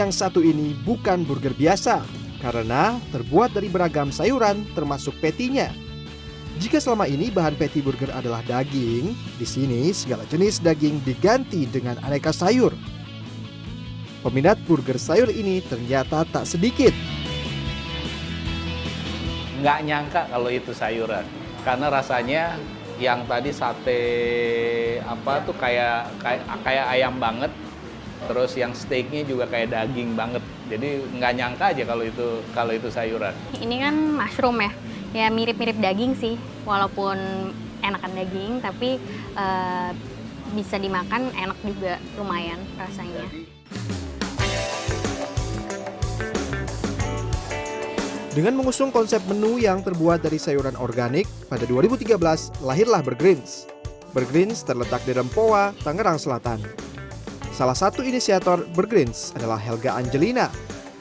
yang satu ini bukan burger biasa, karena terbuat dari beragam sayuran termasuk patty-nya. Jika selama ini bahan patty burger adalah daging, di sini segala jenis daging diganti dengan aneka sayur. Peminat burger sayur ini ternyata tak sedikit. Nggak nyangka kalau itu sayuran, karena rasanya yang tadi sate apa tuh kayak ayam banget, terus yang steaknya juga kayak daging banget. Jadi nggak nyangka aja kalau itu sayuran. Ini kan mushroom ya, ya mirip-mirip daging sih, walaupun enakan daging, tapi bisa dimakan enak juga, lumayan rasanya. Dengan mengusung konsep menu yang terbuat dari sayuran organik, pada 2013 lahirlah Burgreens. Burgreens terletak di Rempoa, Tangerang Selatan. Salah satu inisiator Burgreens adalah Helga Angelina.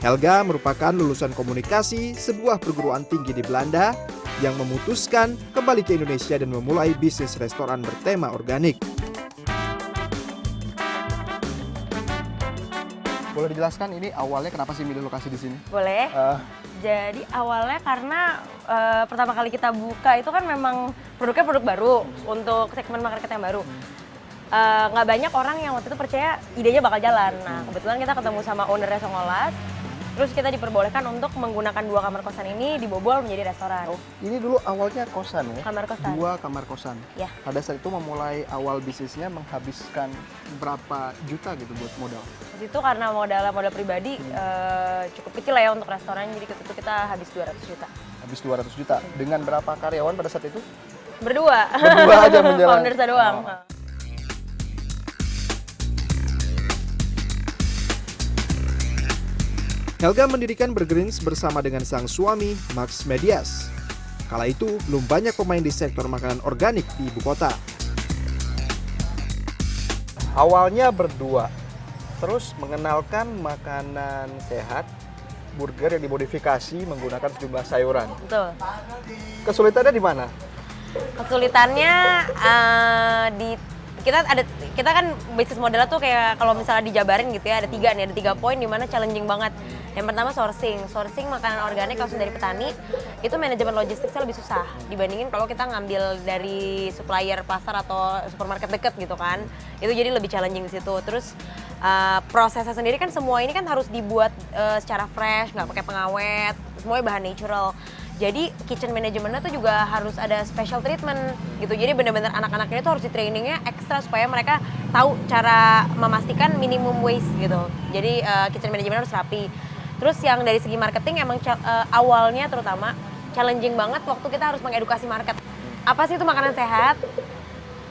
Helga merupakan lulusan komunikasi sebuah perguruan tinggi di Belanda yang memutuskan kembali ke Indonesia dan memulai bisnis restoran bertema organik. Boleh dijelaskan ini awalnya kenapa sih milih lokasi di sini? Boleh. Jadi awalnya karena pertama kali kita buka itu kan memang produknya produk baru untuk segmen market yang baru. Nggak banyak orang yang waktu itu percaya idenya bakal jalan. Nah kebetulan kita ketemu sama ownernya Songolas. Terus kita diperbolehkan untuk menggunakan 2 kamar kosan ini dibobol menjadi restoran. Oh, ini dulu awalnya kosan ya? Kamar kosan. 2 kamar kosan. Ya. Pada saat itu memulai awal bisnisnya menghabiskan berapa juta gitu buat modal? Waktu itu karena modal pribadi cukup kecil lah ya untuk restoran, jadi waktu itu kita habis 200 juta. Habis 200 juta. Dengan berapa karyawan pada saat itu? Berdua. Berdua aja menjalan. Founder saya doang. Oh. Helga mendirikan Burgreens bersama dengan sang suami, Max Medias. Kala itu, belum banyak pemain di sektor makanan organik di ibu kota. Awalnya berdua, terus mengenalkan makanan sehat, burger yang dimodifikasi menggunakan sejumlah sayuran. Betul. Kesulitannya di mana? Kesulitannya kita kan bisnis modelnya tuh kayak kalau misalnya dijabarin gitu ya, ada 3 poin di mana challenging banget. Yang pertama sourcing makanan organik langsung dari petani, itu manajemen logistiknya lebih susah dibandingin kalau kita ngambil dari supplier pasar atau supermarket deket gitu kan. Itu jadi lebih challenging di situ. Terus prosesnya sendiri kan semua ini kan harus dibuat secara fresh, nggak pakai pengawet, semuanya bahan natural. Jadi kitchen manajemennya tuh juga harus ada special treatment gitu. Jadi benar-benar anak-anaknya tuh harus di trainingnya ekstra supaya mereka tahu cara memastikan minimum waste gitu. Jadi kitchen manajemen harus rapi. Terus yang dari segi marketing emang awalnya terutama challenging banget waktu kita harus mengedukasi market. Apa sih itu makanan sehat?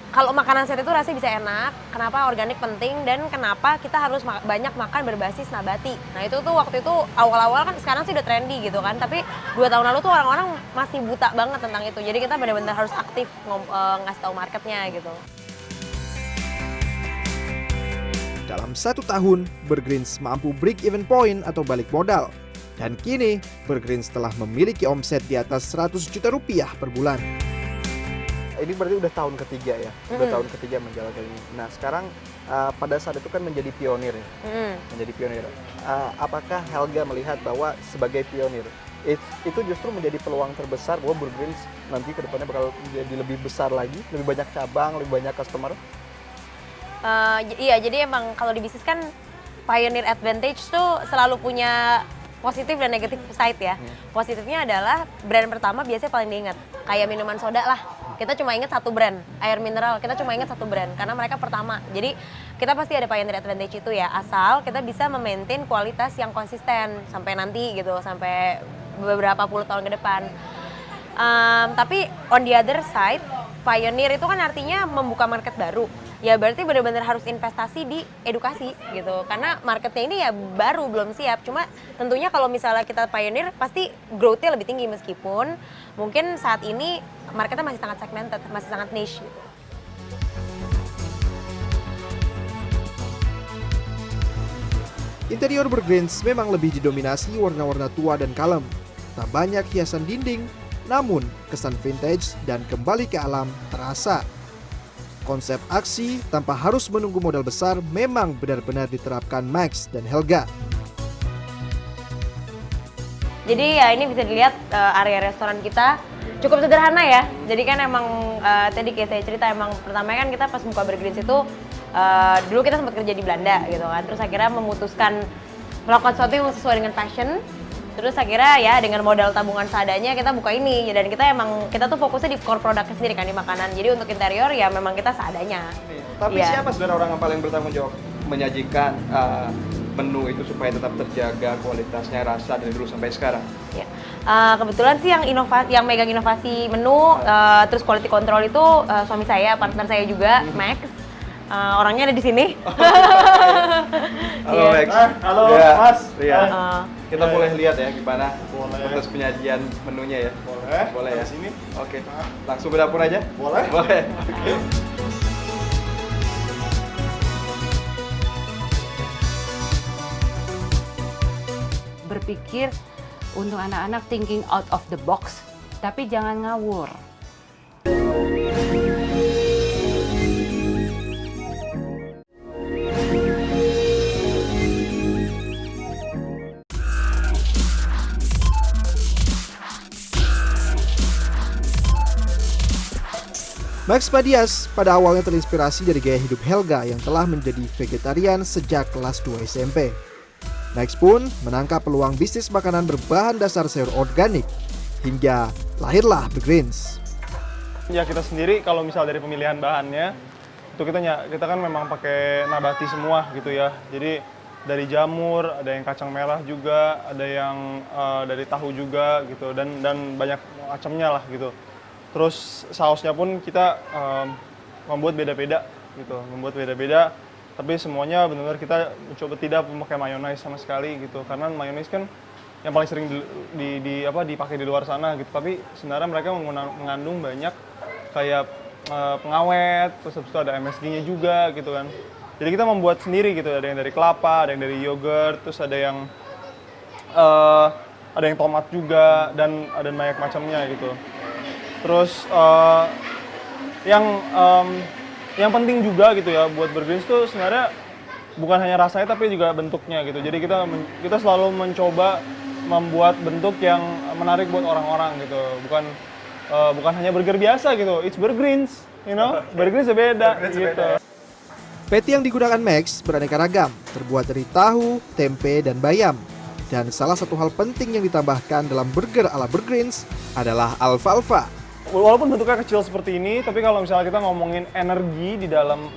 Kalau makanan sehat itu rasanya bisa enak, kenapa organik penting, dan kenapa kita harus banyak makan berbasis nabati. Nah itu tuh waktu itu awal-awal kan, sekarang sih udah trendy gitu kan, tapi 2 tahun lalu tuh orang-orang masih buta banget tentang itu. Jadi kita benar-benar harus aktif ngasih tahu marketnya gitu. Dalam 1 tahun, Burgreens mampu break even point atau balik modal. Dan kini, Burgreens telah memiliki omset di atas 100 juta rupiah per bulan. Ini berarti udah tahun ketiga ya, udah tahun ketiga menjalankan ini. Nah sekarang pada saat itu kan menjadi pionir ya, menjadi pionir. Apakah Helga melihat bahwa sebagai pionir itu justru menjadi peluang terbesar bahwa Burgreens nanti ke depannya bakal jadi lebih besar lagi, lebih banyak cabang, lebih banyak customer? Iya, jadi emang kalau di bisnis kan pioneer advantage tuh selalu punya positif dan negatif side ya. Positifnya adalah brand pertama biasanya paling diingat, kayak minuman soda lah. Kita cuma ingat 1 brand, air mineral, kita cuma ingat 1 brand karena mereka pertama. Jadi kita pasti ada pioneer advantage itu ya, asal kita bisa memaintain kualitas yang konsisten sampai nanti gitu, sampai beberapa puluh tahun ke depan. Tapi on the other side, pioneer itu kan artinya membuka market baru. Ya berarti benar-benar harus investasi di edukasi gitu. Karena marketnya ini ya baru, belum siap. Cuma tentunya kalau misalnya kita pioneer, pasti growth-nya lebih tinggi meskipun mungkin saat ini marketnya masih sangat segmented, masih sangat niche gitu. Interior Burgreens memang lebih didominasi warna-warna tua dan kalem. Tak banyak hiasan dinding, namun kesan vintage dan kembali ke alam terasa. Konsep aksi tanpa harus menunggu modal besar memang benar-benar diterapkan Max dan Helga. Jadi ya ini bisa dilihat area restoran kita cukup sederhana ya. Jadi kan emang tadi kayak saya cerita emang pertamanya kan kita pas buka Burgerins itu dulu kita sempat kerja di Belanda gitu kan. Terus akhirnya memutuskan melakukan sesuatu yang sesuai dengan passion. Terus akhirnya ya dengan modal tabungan seadanya kita buka ini. Dan kita tuh fokusnya di core produknya sendiri kan, di makanan. Jadi untuk interior ya memang kita seadanya. Tapi Iya. siapa sebenarnya orang yang paling bertanggung jawab menyajikan menu itu supaya tetap terjaga kualitasnya, rasa dari dulu sampai sekarang? Ya. Kebetulan sih yang megang inovasi menu, terus quality control itu suami saya, partner saya juga, Max. Orangnya ada di sini. Halo Iya. Max. Halo, Ya, Mas. Iya. Uh, Kita boleh lihat ya gimana Boleh. proses penyajian menunya ya. Boleh. Boleh ya. Di sini. Oke. Langsung ke dapur aja? Boleh. Boleh. Oke. Berpikir untuk anak-anak thinking out of the box, tapi jangan ngawur. Max Padias pada awalnya terinspirasi dari gaya hidup Helga yang telah menjadi vegetarian sejak kelas 2 SMP. Max pun menangkap peluang bisnis makanan berbahan dasar sayur organik, hingga lahirlah Burgerins. Ya kita sendiri kalau misal dari pemilihan bahannya, itu kita kan memang pakai nabati semua gitu ya. Jadi dari jamur, ada yang kacang merah juga, ada yang dari tahu juga gitu, dan banyak macamnya lah gitu. Terus sausnya pun kita membuat beda-beda gitu, tapi semuanya benar-benar kita mencoba tidak memakai mayonaise sama sekali gitu, karena mayonaise kan yang paling sering dipakai di luar sana gitu, tapi sebenarnya mereka mengandung banyak kayak pengawet, terus habis itu ada MSG-nya juga gitu kan. Jadi kita membuat sendiri gitu, ada yang dari kelapa, ada yang dari yogurt, terus ada yang tomat juga, dan ada banyak macamnya gitu. Terus yang penting juga gitu ya buat Burgerins tuh sebenarnya bukan hanya rasanya tapi juga bentuknya gitu. Jadi kita selalu mencoba membuat bentuk yang menarik buat orang-orang gitu. Bukan hanya burger biasa gitu. It's Burgerins, you know. Burgerins beda gitu. Patty yang digunakan Max beraneka ragam, terbuat dari tahu, tempe, dan bayam. Dan salah satu hal penting yang ditambahkan dalam burger ala Burgerins adalah alfalfa. Walaupun bentuknya kecil seperti ini, tapi kalau misalnya kita ngomongin energi di dalam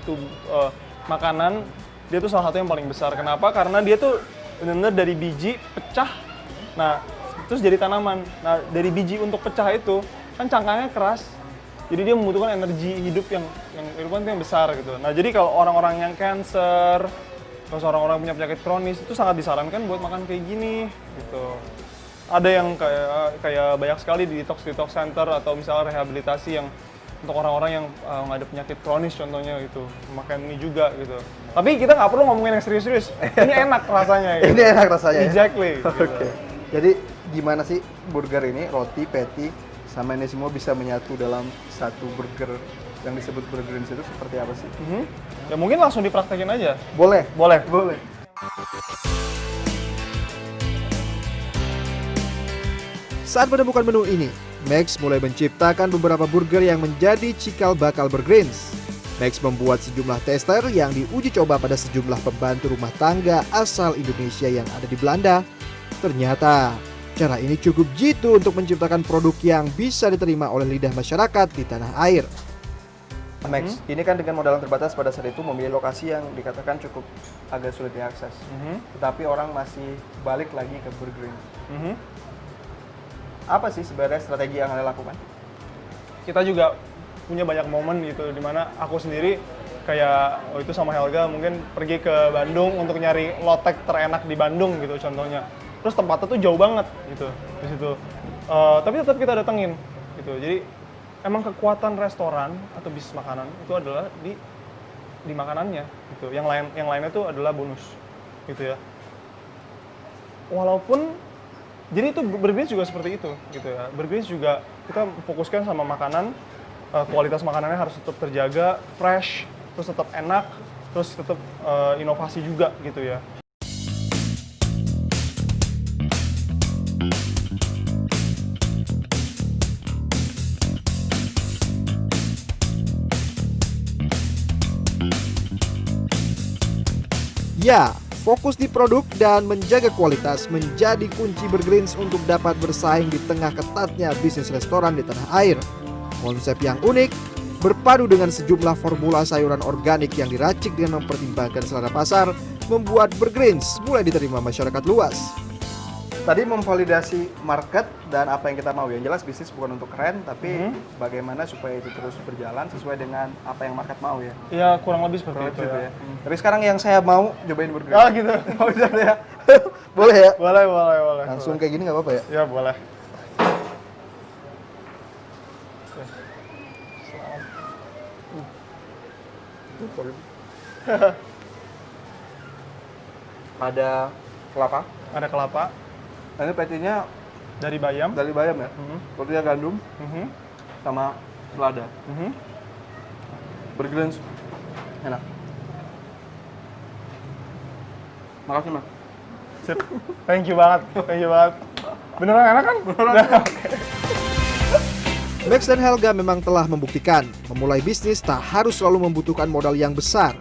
makanan, dia tuh salah satu yang paling besar. Kenapa? Karena dia tuh benar-benar dari biji pecah, nah terus jadi tanaman. Nah dari biji untuk pecah itu kan cangkangnya keras, jadi dia membutuhkan energi hidup yang besar gitu. Nah jadi kalau orang-orang yang cancer, terus orang-orang punya penyakit kronis itu sangat disarankan buat makan kayak gini gitu. Ada yang kayak banyak sekali di detox center atau misalnya rehabilitasi yang untuk orang-orang yang nggak ada penyakit kronis contohnya gitu, makan ini juga gitu. Tapi kita nggak perlu ngomongin yang serius-serius. Ini enak rasanya. Gitu. Ini enak rasanya. Exactly. Oke. Gitu. Jadi gimana sih burger ini, roti, patty, sama ini semua bisa menyatu dalam satu burger yang disebut Burgerins itu seperti apa sih? Ya mungkin langsung dipraktekin aja. Boleh. Boleh. Saat menemukan menu ini, Max mulai menciptakan beberapa burger yang menjadi cikal bakal Burgerins. Max membuat sejumlah tester yang diuji coba pada sejumlah pembantu rumah tangga asal Indonesia yang ada di Belanda. Ternyata, cara ini cukup jitu untuk menciptakan produk yang bisa diterima oleh lidah masyarakat di tanah air. Max, ini kan dengan modal terbatas pada saat itu memilih lokasi yang dikatakan cukup agak sulit diakses. Tetapi orang masih balik lagi ke Burgerins. Apa sih sebenarnya strategi yang Anda lakukan? Kita juga punya banyak momen gitu dimana aku sendiri kayak itu sama Helga mungkin pergi ke Bandung untuk nyari lotek terenak di Bandung gitu contohnya. Terus tempatnya tuh jauh banget gitu di situ. Tapi tetap kita datengin gitu. Jadi emang kekuatan restoran atau bisnis makanan itu adalah di makanannya gitu. Yang lainnya tuh adalah bonus gitu ya. Walaupun jadi itu Burgerins juga seperti itu gitu ya. Burgerins juga kita fokuskan sama makanan, kualitas makanannya harus tetap terjaga, fresh, terus tetap enak, terus tetap inovasi juga gitu ya. Ya, fokus di produk dan menjaga kualitas menjadi kunci Burgreens untuk dapat bersaing di tengah ketatnya bisnis restoran di tanah air. Konsep yang unik, berpadu dengan sejumlah formula sayuran organik yang diracik dengan mempertimbangkan selera pasar, membuat Burgreens mulai diterima masyarakat luas. Tadi memvalidasi market dan apa yang kita mau. Yang jelas bisnis bukan untuk keren, tapi bagaimana supaya itu terus berjalan sesuai dengan apa yang market mau ya. Ya kurang lebih seperti itu Gitu ya. Tapi sekarang yang saya mau cobain burger. Oh gitu. Mau bisa ya? Boleh ya? Boleh. Langsung kayak gini nggak apa-apa ya? Ya boleh. Ada kelapa. Ada kelapa Nah, ini patty-nya dari bayam. dari bayam ya. Tortilla gandum Mhm. sama selada. Mhm. Burgreens enak. Makasih mas. Sip. Thank you banget. Beneran enak kan? Max dan Helga memang telah membuktikan memulai bisnis tak harus selalu membutuhkan modal yang besar.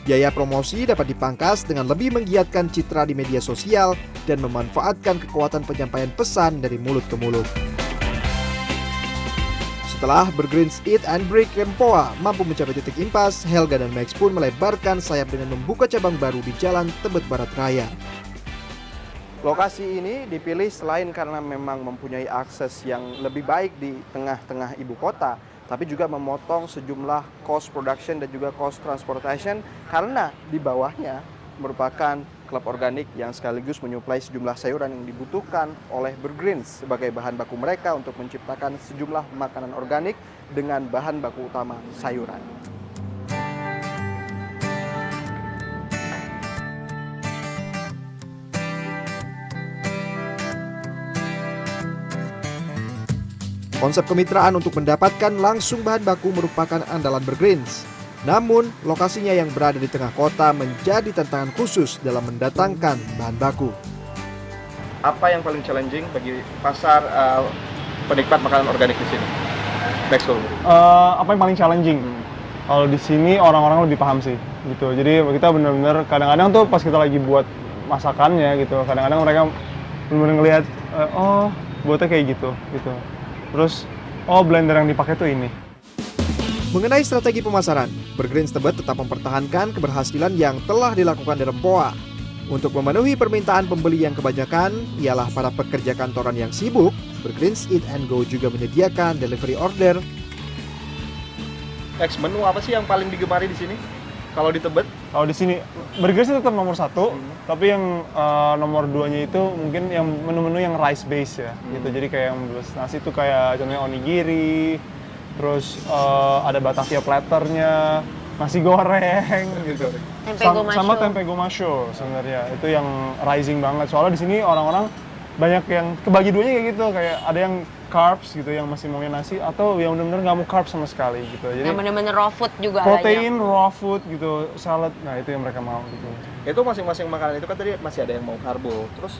Biaya promosi dapat dipangkas dengan lebih menggiatkan citra di media sosial dan memanfaatkan kekuatan penyampaian pesan dari mulut ke mulut. Setelah Burgreens Eat and Break Rempoa mampu mencapai titik impas, Helga dan Max pun melebarkan sayap dengan membuka cabang baru di Jalan Tebet Barat Raya. Lokasi ini dipilih selain karena memang mempunyai akses yang lebih baik di tengah-tengah ibu kota, tapi juga memotong sejumlah cost production dan juga cost transportation karena di bawahnya merupakan klub organik yang sekaligus menyuplai sejumlah sayuran yang dibutuhkan oleh Burgreens sebagai bahan baku mereka untuk menciptakan sejumlah makanan organik dengan bahan baku utama sayuran. Konsep kemitraan untuk mendapatkan langsung bahan baku merupakan andalan Burgreens. Namun, lokasinya yang berada di tengah kota menjadi tantangan khusus dalam mendatangkan bahan baku. Apa yang paling challenging bagi pasar penikmat makanan organik di sini? Maxwell. Apa yang paling challenging? Kalau di sini orang-orang lebih paham sih, gitu. Jadi kita benar-benar kadang-kadang tuh pas kita lagi buat masakannya gitu, kadang-kadang mereka benar-benar ngelihat, oh buatnya kayak gitu. Terus, oh blender yang dipakai tuh ini. Mengenai strategi pemasaran, Burgreens Tebet tetap mempertahankan keberhasilan yang telah dilakukan di Rempoa. Untuk memenuhi permintaan pembeli yang kebanyakan, ialah para pekerja kantoran yang sibuk, Burgreens Eat and Go juga menyediakan delivery order. Menu apa sih yang paling digemari di sini? Kalau di Tebet? Kalau di sini Burgreens tetap nomor 1, tapi yang nomor 2-nya itu mungkin yang menu-menu yang rice base ya, gitu. Jadi kayak yang nasi itu kayak contohnya onigiri, terus ada Batavia platternya, nasi goreng gitu. Tempe gomasho. Sama tempe gomasho sebenarnya itu yang rising banget. Soalnya di sini orang-orang banyak yang kebagi duanya kayak gitu, kayak ada yang carbs gitu yang masih maunya nasi atau yang benar-benar nggak mau carbs sama sekali gitu. Jadi Yang bener-bener raw food juga protein, adanya. raw food gitu, salad. Nah, itu yang mereka mau gitu. Itu masing-masing makanan itu kan tadi masih ada yang mau karbo. Terus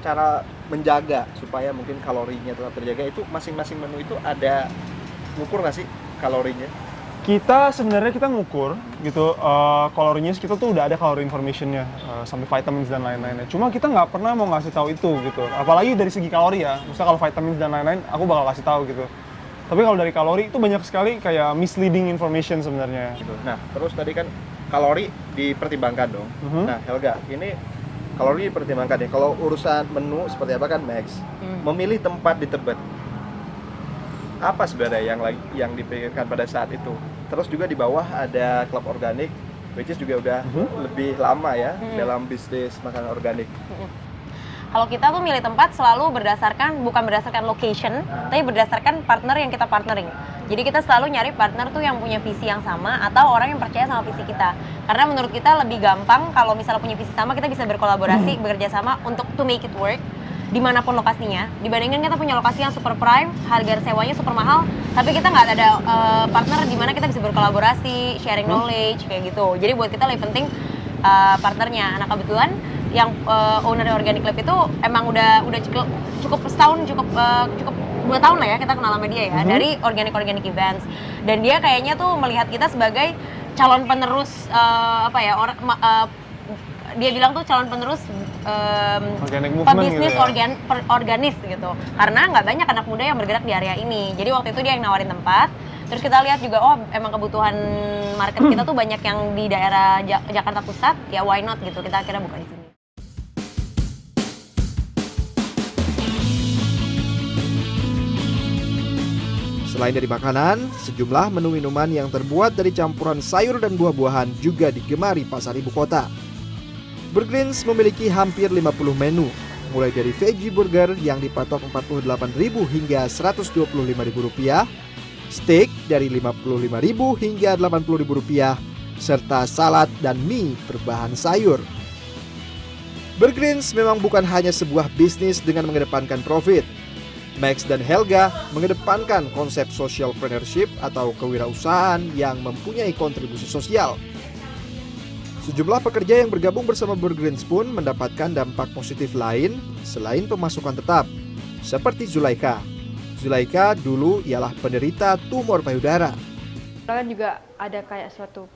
cara menjaga supaya mungkin kalorinya tetap terjaga itu masing-masing menu itu ada ngukur nggak sih kalorinya? Kita sebenarnya kita ngukur gitu kalorinya, kita tuh udah ada kalori informationnya sampai vitamins dan lain-lainnya. Cuma kita nggak pernah mau ngasih tahu itu gitu. Apalagi dari segi kalori ya. Misalnya kalau vitamins dan lain-lain aku bakal kasih tahu gitu. Tapi kalau dari kalori itu banyak sekali kayak misleading information sebenarnya. Nah, terus tadi kan kalori dipertimbangkan dong. Nah, Helga, ini kalori dipertimbangkan ya. Kalau urusan menu seperti apa kan Max? Memilih tempat di Tebet. Apa sebenarnya yang dipikirkan pada saat itu? Terus juga di bawah ada klub organik, which is juga udah lebih lama ya dalam bisnis makanan organik. Kalau kita tuh milih tempat selalu bukan berdasarkan location, tapi berdasarkan partner yang kita partnering. Jadi kita selalu nyari partner tuh yang punya visi yang sama atau orang yang percaya sama visi kita. Karena menurut kita lebih gampang kalau misalnya punya visi sama, kita bisa berkolaborasi, bekerja sama untuk to make it work dimanapun lokasinya. Dibandingkan kita punya lokasi yang super prime, harga sewanya super mahal, tapi kita nggak ada partner di mana kita bisa berkolaborasi, sharing knowledge kayak gitu. Jadi buat kita lebih penting partnernya. Nah kebetulan yang owner Organic Lab itu emang udah cukup setahun, cukup 2 tahun lah ya kita kenal sama dia ya, dari organic events. Dan dia kayaknya tuh melihat kita sebagai calon penerus dia bilang tuh calon penerus Organic movement pebisnis gitu ya? organis gitu. Karena nggak banyak anak muda yang bergerak di area ini. Jadi waktu itu dia yang nawarin tempat. Terus kita lihat juga, oh emang kebutuhan market kita tuh banyak yang di daerah Jakarta Pusat, ya why not gitu. Kita akhirnya buka di sini. Selain dari makanan, sejumlah menu minuman yang terbuat dari campuran sayur dan buah-buahan juga digemari pasar ibu kota. Burgreens memiliki hampir 50 menu, mulai dari veggie burger yang dipatok Rp48.000 hingga Rp125.000, steak dari Rp55.000 hingga Rp80.000, serta salad dan mie berbahan sayur. Burgreens memang bukan hanya sebuah bisnis dengan mengedepankan profit. Max dan Helga mengedepankan konsep socialpreneurship atau kewirausahaan yang mempunyai kontribusi sosial. Sejumlah pekerja yang bergabung bersama Burgreens pun mendapatkan dampak positif lain selain pemasukan tetap, seperti Zulaika. Zulaika dulu ialah penderita tumor payudara. Kan juga ada kayak suatu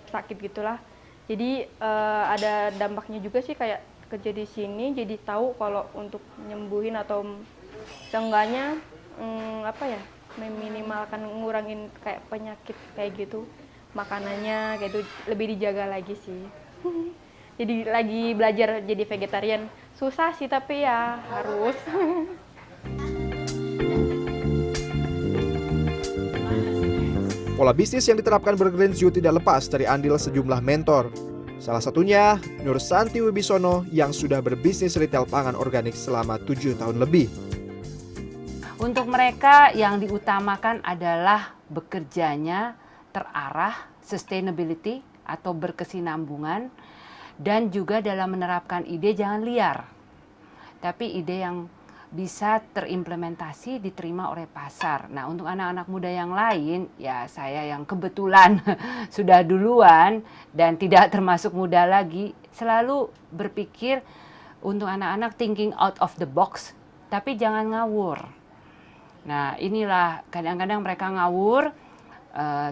sakit gitulah. Jadi ada dampaknya juga sih, kayak kerja di sini jadi tahu kalau untuk nyembuhin atau seenggaknya meminimalkan, ngurangin kayak penyakit kayak gitu, makanannya kayak itu lebih dijaga lagi sih. Jadi lagi belajar jadi vegetarian, susah sih tapi ya harus. Pola bisnis yang diterapkan Burgreens juga tidak lepas dari andil sejumlah mentor. Salah satunya Nur Santi Wibisono yang sudah berbisnis retail pangan organik selama 7 tahun lebih. Untuk mereka yang diutamakan adalah bekerjanya terarah, sustainability atau berkesinambungan, dan juga dalam menerapkan ide jangan liar. Tapi ide yang bisa terimplementasi, diterima oleh pasar. Nah, untuk anak-anak muda yang lain, ya saya yang kebetulan sudah duluan dan tidak termasuk muda lagi, selalu berpikir untuk anak-anak thinking out of the box, tapi jangan ngawur. Nah, inilah kadang-kadang mereka ngawur,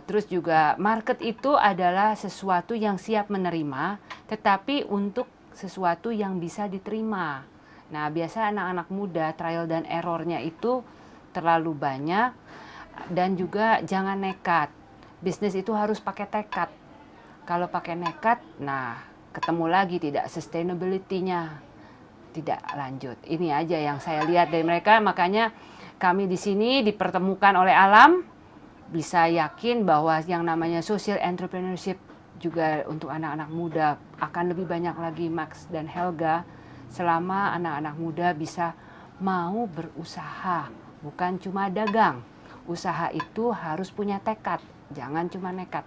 terus juga market itu adalah sesuatu yang siap menerima, tetapi untuk sesuatu yang bisa diterima. Nah, biasa anak-anak muda trial dan errornya itu terlalu banyak, dan juga jangan nekat. Bisnis itu harus pakai tekad. Kalau pakai nekat, nah ketemu lagi tidak sustainability-nya, tidak lanjut. Ini aja yang saya lihat dari mereka, makanya kami di sini dipertemukan oleh alam, bisa yakin bahwa yang namanya social entrepreneurship juga untuk anak-anak muda akan lebih banyak lagi Max dan Helga, selama anak-anak muda bisa mau berusaha, bukan cuma dagang. Usaha itu harus punya tekad, jangan cuma nekat.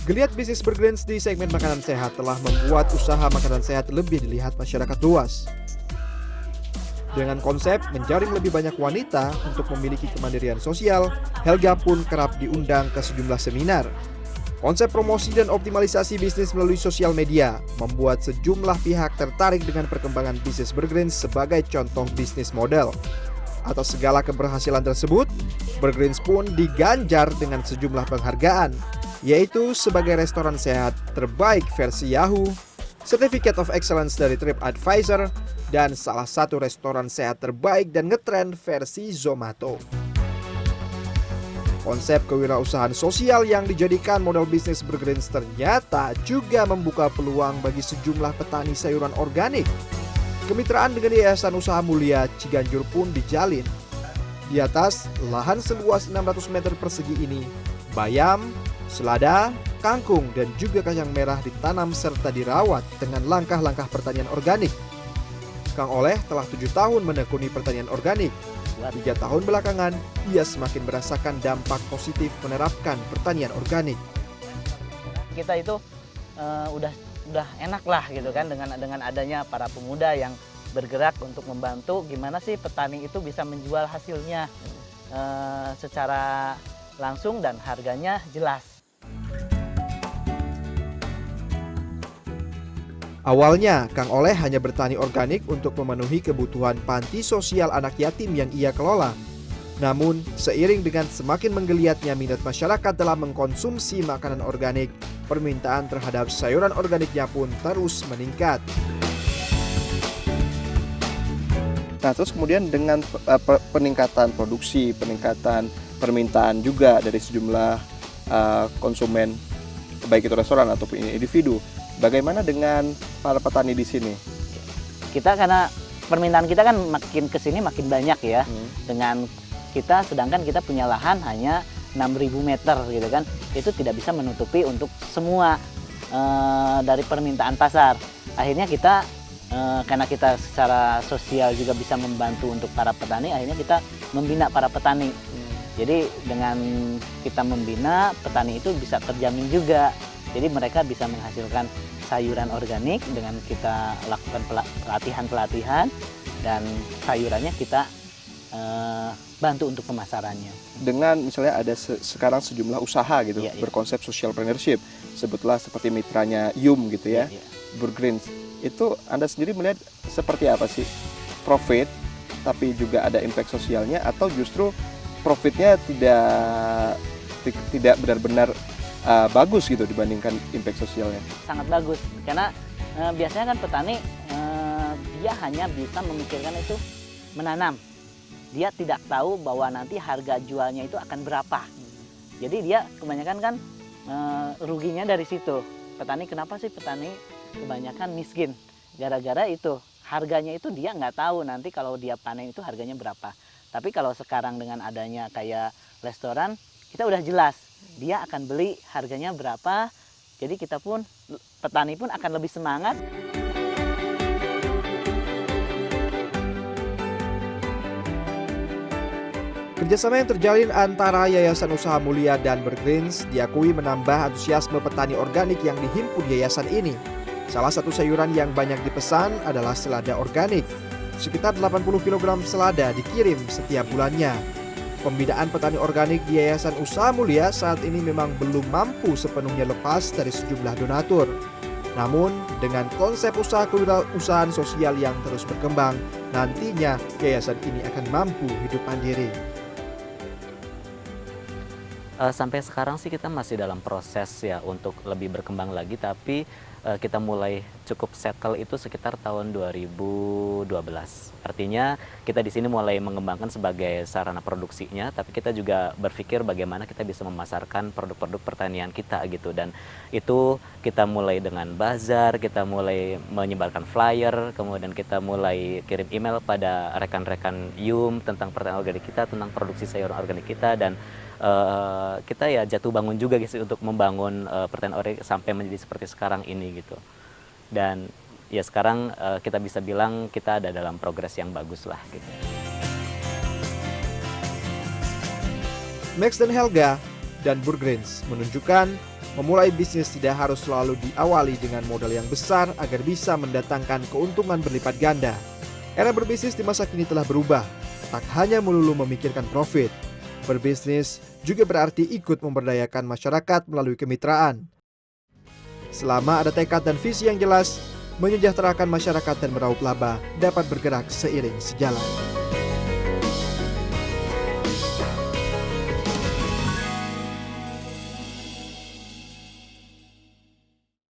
Geliat bisnis Burgreens di segmen makanan sehat telah membuat usaha makanan sehat lebih dilihat masyarakat luas. Dengan konsep menjaring lebih banyak wanita untuk memiliki kemandirian sosial, Helga pun kerap diundang ke sejumlah seminar. Konsep promosi dan optimalisasi bisnis melalui sosial media membuat sejumlah pihak tertarik dengan perkembangan bisnis Burgreens sebagai contoh bisnis model. Atas segala keberhasilan tersebut, Burgreens pun diganjar dengan sejumlah penghargaan, yaitu sebagai restoran sehat terbaik versi Yahoo, Certificate of Excellence dari TripAdvisor, dan salah satu restoran sehat terbaik dan ngetrend versi Zomato. Konsep kewirausahaan sosial yang dijadikan modal bisnis Burgreens ternyata juga membuka peluang bagi sejumlah petani sayuran organik. Kemitraan dengan Yayasan Usaha Mulia Ciganjur pun dijalin. Di atas lahan seluas 600 meter persegi ini, bayam, selada, kangkung, dan juga kacang merah ditanam serta dirawat dengan langkah-langkah pertanian organik. Kang Oleh telah 7 tahun menekuni pertanian organik. 3 tahun belakangan, ia semakin merasakan dampak positif menerapkan pertanian organik. Kita itu udah udah enak lah gitu kan dengan adanya para pemuda yang bergerak untuk membantu gimana sih petani itu bisa menjual hasilnya secara langsung dan harganya jelas. Awalnya, Kang Oleh hanya bertani organik untuk memenuhi kebutuhan panti sosial anak yatim yang ia kelola. Namun, seiring dengan semakin menggeliatnya minat masyarakat dalam mengkonsumsi makanan organik, permintaan terhadap sayuran organiknya pun terus meningkat. Nah, terus kemudian dengan peningkatan produksi, peningkatan permintaan juga dari sejumlah konsumen, baik itu restoran ataupun individu, bagaimana dengan para petani di sini? Kita karena permintaan kita kan makin kesini makin banyak ya, dengan kita sedangkan kita punya lahan hanya 6.000 meter gitu kan, itu tidak bisa menutupi untuk semua dari permintaan pasar. Akhirnya kita karena kita secara sosial juga bisa membantu untuk para petani, akhirnya kita membina para petani. Jadi dengan kita membina, petani itu bisa terjamin juga. Jadi mereka bisa menghasilkan sayuran organik dengan kita lakukan pelatihan-pelatihan, dan sayurannya kita bantu untuk pemasarannya. Dengan misalnya ada sekarang sejumlah usaha gitu, Iya. berkonsep social partnership, sebutlah seperti mitranya Yum gitu ya, Iya. Burgreens. Itu Anda sendiri melihat seperti apa sih? Profit, tapi juga ada impact sosialnya, atau justru profitnya tidak benar-benar bagus gitu dibandingkan impact sosialnya? Sangat bagus, karena biasanya kan petani dia hanya bisa memikirkan itu menanam. Dia tidak tahu bahwa nanti harga jualnya itu akan berapa. Jadi dia kebanyakan kan ruginya dari situ. Petani, kenapa sih petani kebanyakan miskin? Gara-gara itu, harganya itu dia nggak tahu nanti kalau dia panen itu harganya berapa. Tapi kalau sekarang dengan adanya kayak restoran, kita udah jelas dia akan beli harganya berapa. Jadi kita pun, petani pun akan lebih semangat. Kerjasama yang terjalin antara Yayasan Usaha Mulia dan Burgreens diakui menambah antusiasme petani organik yang dihimpun yayasan ini. Salah satu sayuran yang banyak dipesan adalah selada organik. Sekitar 80 kg selada dikirim setiap bulannya. Pembinaan petani organik di Yayasan Usaha Mulia saat ini memang belum mampu sepenuhnya lepas dari sejumlah donatur. Namun, dengan konsep usaha kewirausahaan sosial yang terus berkembang, nantinya yayasan ini akan mampu hidup mandiri. Sampai sekarang sih kita masih dalam proses ya untuk lebih berkembang lagi, tapi kita mulai cukup settle itu sekitar tahun 2012. Artinya kita di sini mulai mengembangkan sebagai sarana produksinya, tapi kita juga berpikir bagaimana kita bisa memasarkan produk-produk pertanian kita gitu. Dan itu kita mulai dengan bazar, kita mulai menyebarkan flyer, kemudian kita mulai kirim email pada rekan-rekan Yum tentang pertanian organik kita, tentang produksi sayuran organik kita, dan kita ya jatuh bangun juga gitu untuk membangun pertanian organik sampai menjadi seperti sekarang ini gitu. Dan ya sekarang kita bisa bilang kita ada dalam progres yang bagus lah gitu. Max dan Helga dan Burgreens menunjukkan memulai bisnis tidak harus selalu diawali dengan modal yang besar agar bisa mendatangkan keuntungan berlipat ganda. Era berbisnis di masa kini telah berubah, tak hanya melulu memikirkan profit. Berbisnis juga berarti ikut memberdayakan masyarakat melalui kemitraan. Selama ada tekad dan visi yang jelas, menyejahterakan masyarakat dan meraup laba dapat bergerak seiring sejalan.